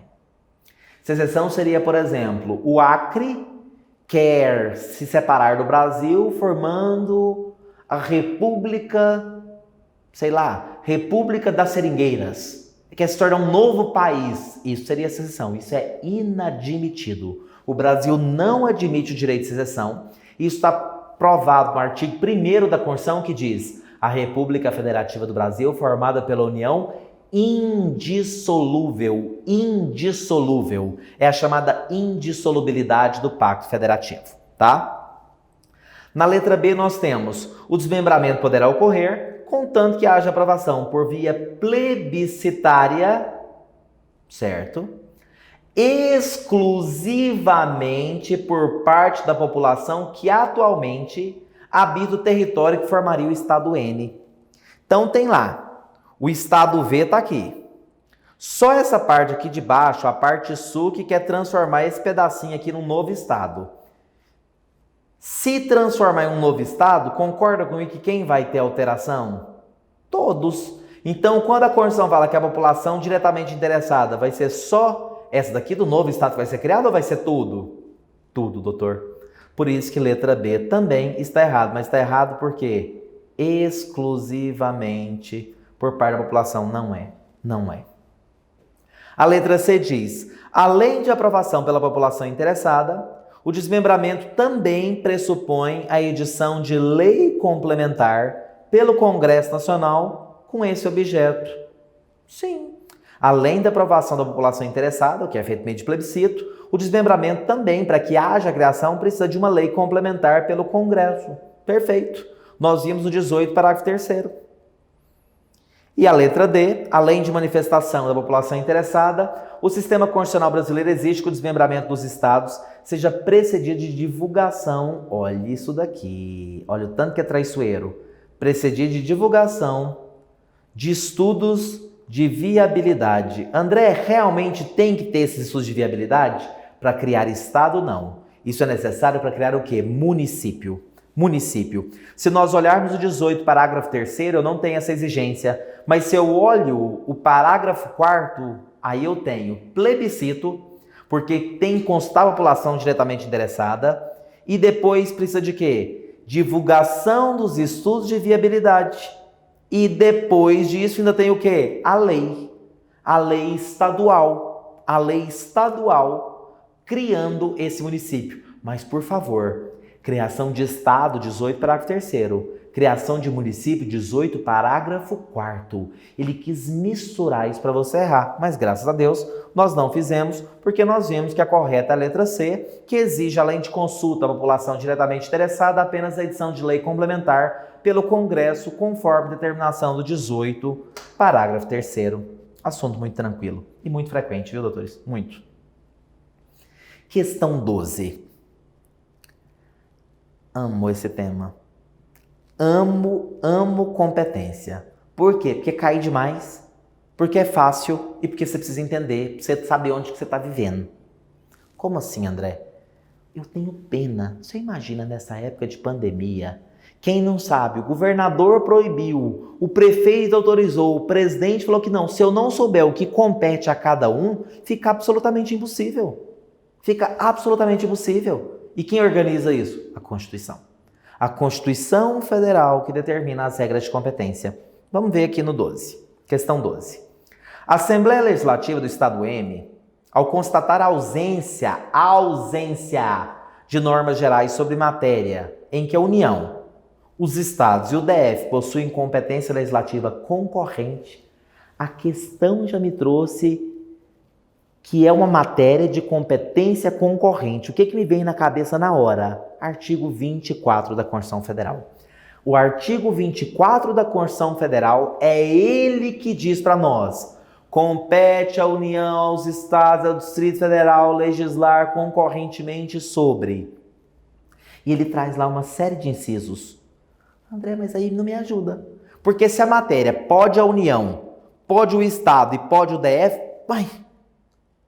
Speaker 1: Secessão seria, por exemplo, o Acre quer se separar do Brasil formando a República, sei lá, República das Seringueiras. Quer se tornar um novo país. Isso seria secessão. Isso é inadmitido. O Brasil não admite o direito de secessão. Isso está provado no artigo 1º da Constituição, que diz: a República Federativa do Brasil, formada pela União indissolúvel. Indissolúvel. É a chamada indissolubilidade do Pacto Federativo, tá? Na letra B nós temos: o desmembramento poderá ocorrer, contanto que haja aprovação por via plebiscitária, certo? Exclusivamente por parte da população que atualmente habita o território que formaria o estado N. Então tem lá, o estado V está aqui. Só essa parte aqui de baixo, a parte sul, que quer transformar esse pedacinho aqui num novo estado. Se transformar em um novo estado, concorda comigo que quem vai ter alteração? Todos. Então, quando a Constituição fala que a população diretamente interessada vai ser só essa daqui do novo estado que vai ser criado, ou vai ser tudo? Tudo, doutor. Por isso que letra B também está errado. Mas está errado por quê? Exclusivamente por parte da população. Não é. Não é. A letra C diz: além de aprovação pela população interessada, o desmembramento também pressupõe a edição de lei complementar pelo Congresso Nacional com esse objeto. Sim. Além da aprovação da população interessada, o que é feito meio de plebiscito, o desmembramento também, para que haja a criação, precisa de uma lei complementar pelo Congresso. Perfeito. Nós vimos no 18, parágrafo 3º. E a letra D, além de manifestação da população interessada, o sistema constitucional brasileiro exige que o desmembramento dos estados seja precedido de divulgação. Olha isso daqui. Olha o tanto que é traiçoeiro. Precedido de divulgação de estudos de viabilidade. André, realmente tem que ter esses estudos de viabilidade para criar estado? Não. Isso é necessário para criar o quê? Município. Município. Se nós olharmos o 18, parágrafo 3º, eu não tenho essa exigência. Mas se eu olho o parágrafo 4º, aí eu tenho plebiscito, porque tem que constar a população diretamente interessada, e depois precisa de quê? Divulgação dos estudos de viabilidade. E depois disso ainda tem o quê? A lei. A lei estadual. A lei estadual criando esse município. Mas, por favor, criação de estado, 18, parágrafo 3º. Criação de município, 18, parágrafo 4º. Ele quis misturar isso para você errar, mas graças a Deus nós não fizemos, porque nós vimos que a correta é a letra C, que exige, além de consulta à população diretamente interessada, apenas a edição de lei complementar pelo Congresso, conforme determinação do 18, parágrafo 3º. Assunto muito tranquilo e muito frequente, viu, doutores? Muito. Questão 12. Amo esse tema. Amo competência. Por quê? Porque cai demais, porque é fácil e porque você precisa entender, pra você saber onde que você está vivendo. Como assim, André? Eu tenho pena. Você imagina nessa época de pandemia, quem não sabe, o governador proibiu, o prefeito autorizou, o presidente falou que não. Se eu não souber o que compete a cada um, fica absolutamente impossível. Fica absolutamente impossível. E quem organiza isso? A Constituição. A Constituição Federal que determina as regras de competência. Vamos ver aqui no 12. Questão 12. A Assembleia Legislativa do Estado M, ao constatar a ausência de normas gerais sobre matéria em que a União, os Estados e o DF possuem competência legislativa concorrente, a questão já me trouxe que é uma matéria de competência concorrente. O que me vem na cabeça na hora? Artigo 24 da Constituição Federal. O artigo 24 da Constituição Federal é ele que diz para nós: compete à União, aos Estados e ao Distrito Federal legislar concorrentemente sobre. E ele traz lá uma série de incisos. André, mas aí não me ajuda. Porque se a matéria pode a União, pode o Estado e pode o DF,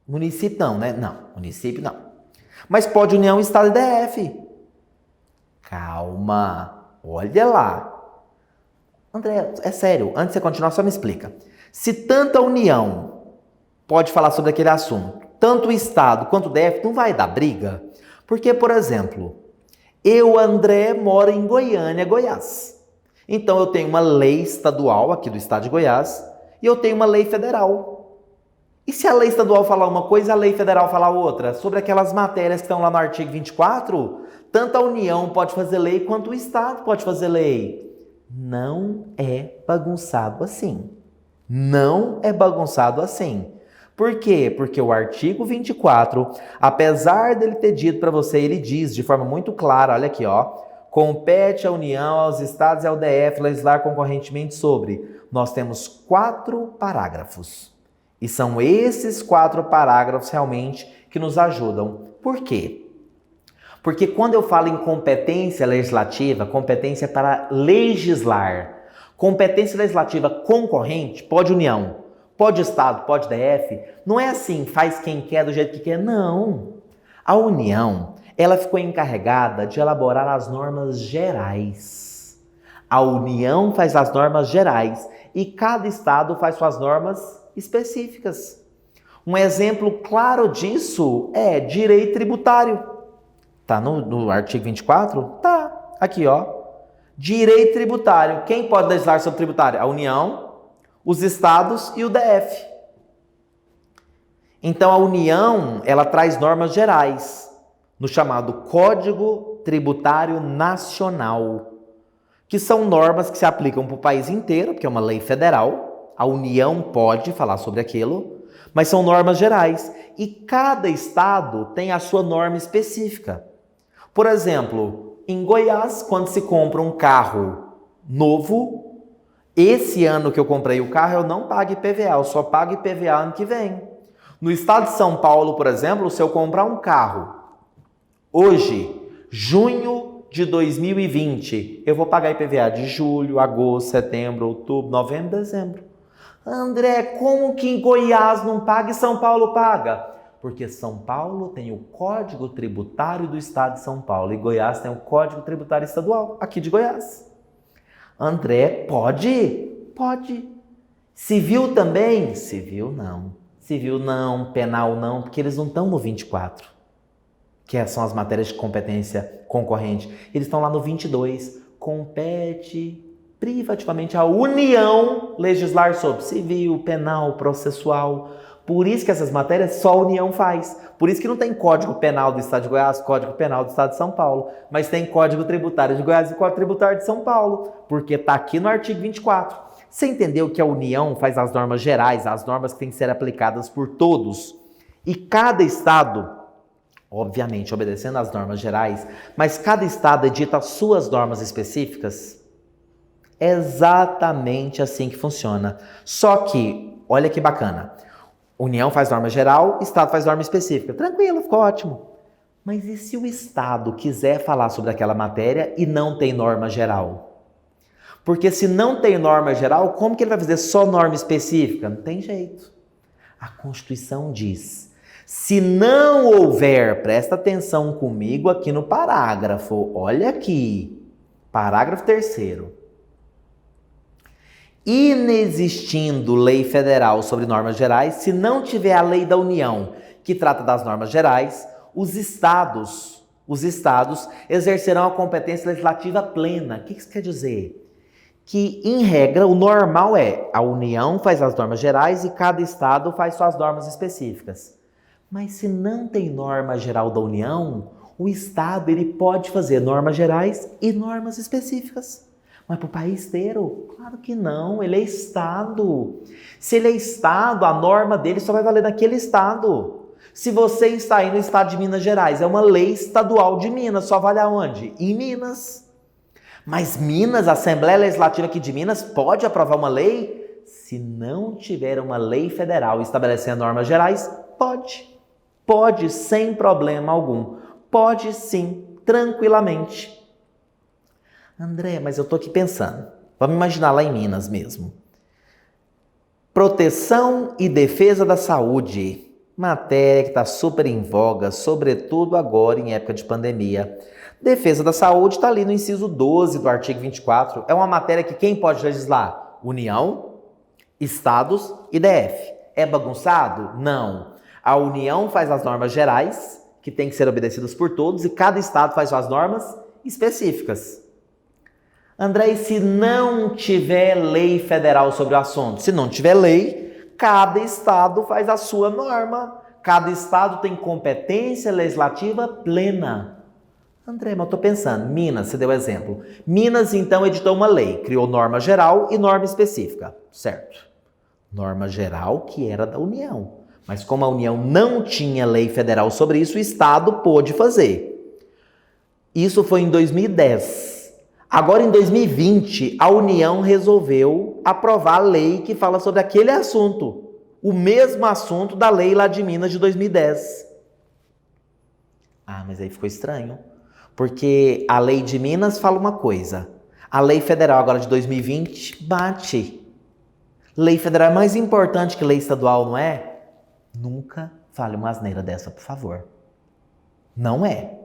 Speaker 1: município não, né? Não, município não. Mas pode União, Estado e DF. Calma, olha lá. André, é sério, antes de você continuar, só me explica. Se tanto a União pode falar sobre aquele assunto, tanto o Estado quanto o DF, não vai dar briga? Porque, por exemplo, eu, André, moro em Goiânia, Goiás. Então eu tenho uma lei estadual aqui do Estado de Goiás e eu tenho uma lei federal. E se a lei estadual falar uma coisa e a lei federal falar outra? Sobre aquelas matérias que estão lá no artigo 24, tanto a União pode fazer lei quanto o Estado pode fazer lei. Não é bagunçado assim. Não é bagunçado assim. Por quê? Porque o artigo 24, apesar dele ter dito para você, ele diz de forma muito clara, olha aqui, ó, compete à União, aos Estados e ao DF legislar concorrentemente sobre. Nós temos 4 parágrafos. E são esses 4 parágrafos realmente que nos ajudam. Por quê? Porque quando eu falo em competência legislativa, competência para legislar, competência legislativa concorrente, pode União, pode Estado, pode DF, não é assim, faz quem quer do jeito que quer, não. A União, ela ficou encarregada de elaborar as normas gerais. A União faz as normas gerais e cada Estado faz suas normas específicas. Um exemplo claro disso é direito tributário. Tá no artigo 24? Tá. Aqui, ó. Direito tributário. Quem pode legislar sobre tributário? A União, os Estados e o DF. Então, a União, ela traz normas gerais no chamado Código Tributário Nacional, que são normas que se aplicam para o país inteiro, porque é uma lei federal. A União pode falar sobre aquilo, mas são normas gerais. E cada estado tem a sua norma específica. Por exemplo, em Goiás, quando se compra um carro novo, esse ano que eu comprei o carro, eu não pago IPVA, eu só pago IPVA ano que vem. No estado de São Paulo, por exemplo, se eu comprar um carro hoje, junho de 2020, eu vou pagar IPVA de julho, agosto, setembro, outubro, novembro, dezembro. André, como que em Goiás não paga e São Paulo paga? Porque São Paulo tem o Código Tributário do Estado de São Paulo e Goiás tem o Código Tributário Estadual, aqui de Goiás. André, pode? Pode. Civil também? Civil não. Civil não, penal não, porque eles não estão no 24, que são as matérias de competência concorrente. Eles estão lá no 22. Compete privativamente à União legislar sobre civil, penal, processual. Por isso que essas matérias só a União faz. Por isso que não tem Código Penal do Estado de Goiás, Código Penal do Estado de São Paulo, mas tem Código Tributário de Goiás e Código Tributário de São Paulo, porque está aqui no artigo 24. Você entendeu que a União faz as normas gerais, as normas que têm que ser aplicadas por todos, e cada Estado, obviamente obedecendo às normas gerais, mas cada Estado edita as suas normas específicas? É exatamente assim que funciona. Só que, olha que bacana, União faz norma geral, Estado faz norma específica. Tranquilo, ficou ótimo. Mas e se o Estado quiser falar sobre aquela matéria e não tem norma geral? Porque se não tem norma geral, como que ele vai fazer só norma específica? Não tem jeito. A Constituição diz, se não houver, presta atenção comigo aqui no parágrafo, olha aqui, parágrafo 3º. Inexistindo lei federal sobre normas gerais, se não tiver a lei da União que trata das normas gerais, os estados exercerão a competência legislativa plena. O que isso quer dizer? Que, em regra, o normal é a União faz as normas gerais e cada estado faz suas normas específicas. Mas se não tem norma geral da União, o estado ele pode fazer normas gerais e normas específicas. Mas para o país inteiro? Claro que não, ele é Estado. Se ele é Estado, a norma dele só vai valer naquele Estado. Se você está aí no Estado de Minas Gerais, é uma lei estadual de Minas, só vale aonde? Em Minas. Mas Minas, a Assembleia Legislativa aqui de Minas, pode aprovar uma lei? Se não tiver uma lei federal estabelecendo normas gerais, pode. Pode sem problema algum. Pode sim, tranquilamente. André, mas eu tô aqui pensando. Vamos imaginar lá em Minas mesmo. Proteção e defesa da saúde. Matéria que está super em voga, sobretudo agora em época de pandemia. Defesa da saúde está ali no inciso 12 do artigo 24. É uma matéria que quem pode legislar? União, Estados e DF. É bagunçado? Não. A União faz as normas gerais, que têm que ser obedecidas por todos, e cada Estado faz suas normas específicas. André, e se não tiver lei federal sobre o assunto? Se não tiver lei, cada Estado faz a sua norma. Cada Estado tem competência legislativa plena. André, mas eu estou pensando, Minas, você deu exemplo. Minas, então, editou uma lei, criou norma geral e norma específica, certo? Norma geral que era da União. Mas como a União não tinha lei federal sobre isso, o Estado pôde fazer. Isso foi em 2010. Agora, em 2020, a União resolveu aprovar a lei que fala sobre aquele assunto. O mesmo assunto da lei lá de Minas de 2010. Ah, mas aí ficou estranho. Porque a lei de Minas fala uma coisa. A lei federal agora de 2020 bate. Lei federal é mais importante que lei estadual, não é? Nunca fale uma asneira dessa, por favor. Não é.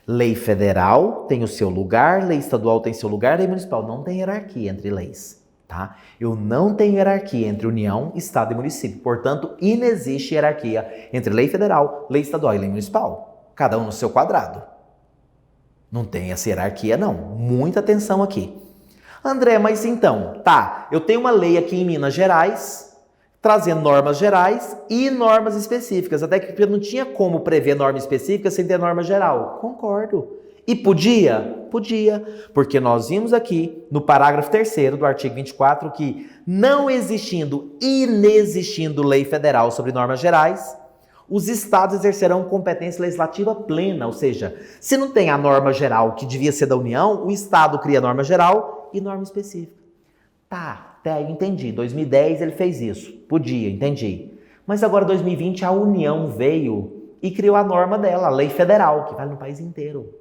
Speaker 1: Lei federal tem o seu lugar, lei estadual tem seu lugar, lei municipal não tem hierarquia entre leis, tá? Eu não tenho hierarquia entre União, Estado e município. Portanto, inexiste hierarquia entre lei federal, lei estadual e lei municipal. Cada um no seu quadrado. Não tem essa hierarquia, não. Muita atenção aqui. André, mas então, tá, eu tenho uma lei aqui em Minas Gerais, trazendo normas gerais e normas específicas. Até que não tinha como prever norma específica sem ter norma geral. Concordo. E podia? Podia. Porque nós vimos aqui no parágrafo 3º do artigo 24 que não existindo, inexistindo lei federal sobre normas gerais, os estados exercerão competência legislativa plena. Ou seja, se não tem a norma geral que devia ser da União, o estado cria norma geral e norma específica. Tá. Até aí entendi, 2010 ele fez isso, podia, entendi. Mas agora 2020 a União veio e criou a norma dela, a lei federal, que vale no país inteiro.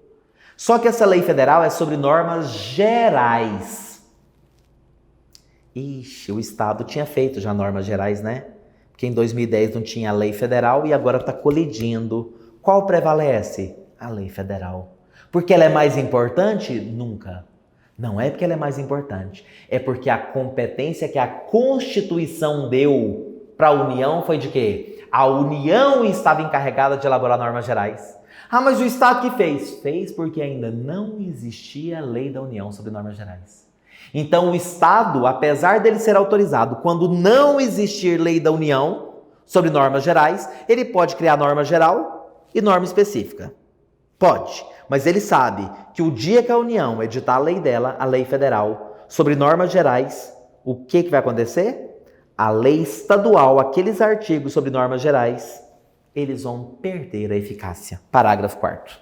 Speaker 1: Só que essa lei federal é sobre normas gerais. Ixi, o Estado tinha feito já normas gerais, né? Porque em 2010 não tinha a lei federal e agora está colidindo. Qual prevalece? A lei federal. Porque ela é mais importante? Nunca. Não é porque ela é mais importante, é porque a competência que a Constituição deu para a União foi de quê? A União estava encarregada de elaborar normas gerais. Ah, mas o Estado que fez? Fez porque ainda não existia a lei da União sobre normas gerais. Então o Estado, apesar dele ser autorizado, quando não existir lei da União sobre normas gerais, ele pode criar norma geral e norma específica. Pode, mas ele sabe que o dia que a União editar a lei dela, a lei federal, sobre normas gerais, o que vai acontecer? A lei estadual, aqueles artigos sobre normas gerais, eles vão perder a eficácia. Parágrafo 4º.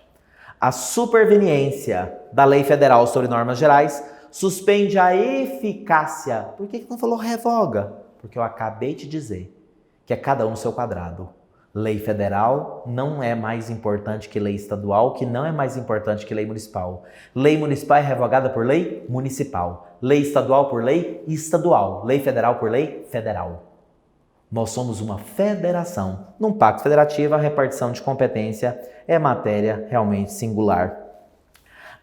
Speaker 1: A superveniência da lei federal sobre normas gerais suspende a eficácia. Por que não falou revoga? Porque eu acabei de dizer que é cada um no seu quadrado. Lei federal não é mais importante que lei estadual, que não é mais importante que lei municipal. Lei municipal é revogada por lei municipal. Lei estadual por lei estadual. Lei federal por lei federal. Nós somos uma federação. Num pacto federativo, a repartição de competência é matéria realmente singular.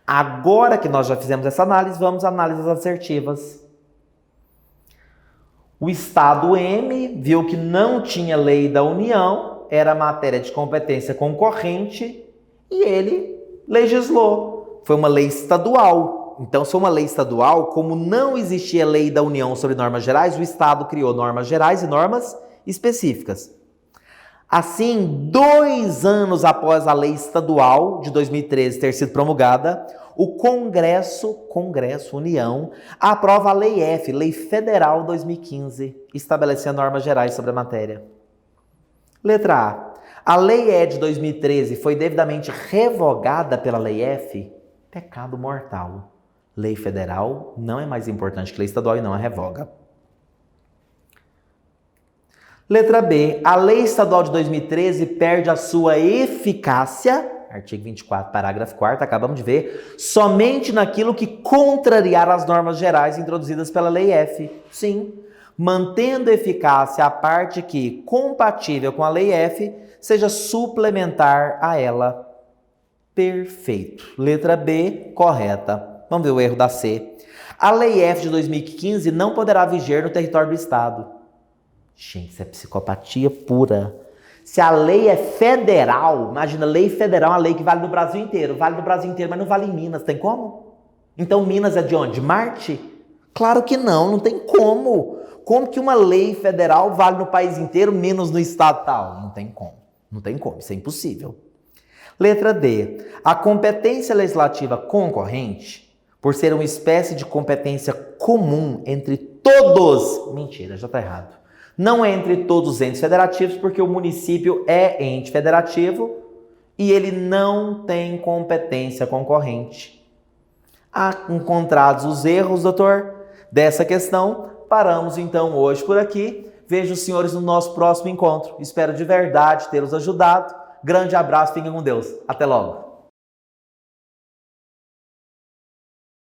Speaker 1: Agora que nós já fizemos essa análise, vamos a análises assertivas. O Estado M viu que não tinha lei da União, era matéria de competência concorrente e ele legislou. Foi uma lei estadual. Então, se foi uma lei estadual, como não existia lei da União sobre normas gerais, o Estado criou normas gerais e normas específicas. Assim, 2 anos após a lei estadual de 2013 ter sido promulgada, o Congresso União, aprova a Lei F, Lei Federal 2015, estabelecendo normas gerais sobre a matéria. Letra A Lei E de 2013 foi devidamente revogada pela Lei F? Pecado mortal. Lei federal não é mais importante que lei estadual e não a revoga. Letra B. A Lei Estadual de 2013 perde a sua eficácia, artigo 24, parágrafo 4º, acabamos de ver, somente naquilo que contrariar as normas gerais introduzidas pela Lei F. Sim, mantendo eficácia a parte que, compatível com a Lei F, seja suplementar a ela. Perfeito. Letra B, correta. Vamos ver o erro da C. A Lei F de 2015 não poderá viger no território do Estado. Gente, isso é psicopatia pura. Se a lei é federal, imagina, lei federal é uma lei que vale no Brasil inteiro. Vale no Brasil inteiro, mas não vale em Minas. Tem como? Então Minas é de onde? De Marte? Claro que não, não tem como. Como que uma lei federal vale no país inteiro, menos no estado tal? Não tem como. Não tem como, isso é impossível. Letra D. A competência legislativa concorrente, por ser uma espécie de competência comum entre todos... Mentira, já está errado. Não é entre todos os entes federativos, porque o município é ente federativo e ele não tem competência concorrente. Encontrados os erros, doutor, dessa questão, paramos então hoje por aqui. Vejo os senhores no nosso próximo encontro. Espero de verdade tê-los ajudado. Grande abraço, fiquem com Deus. Até logo.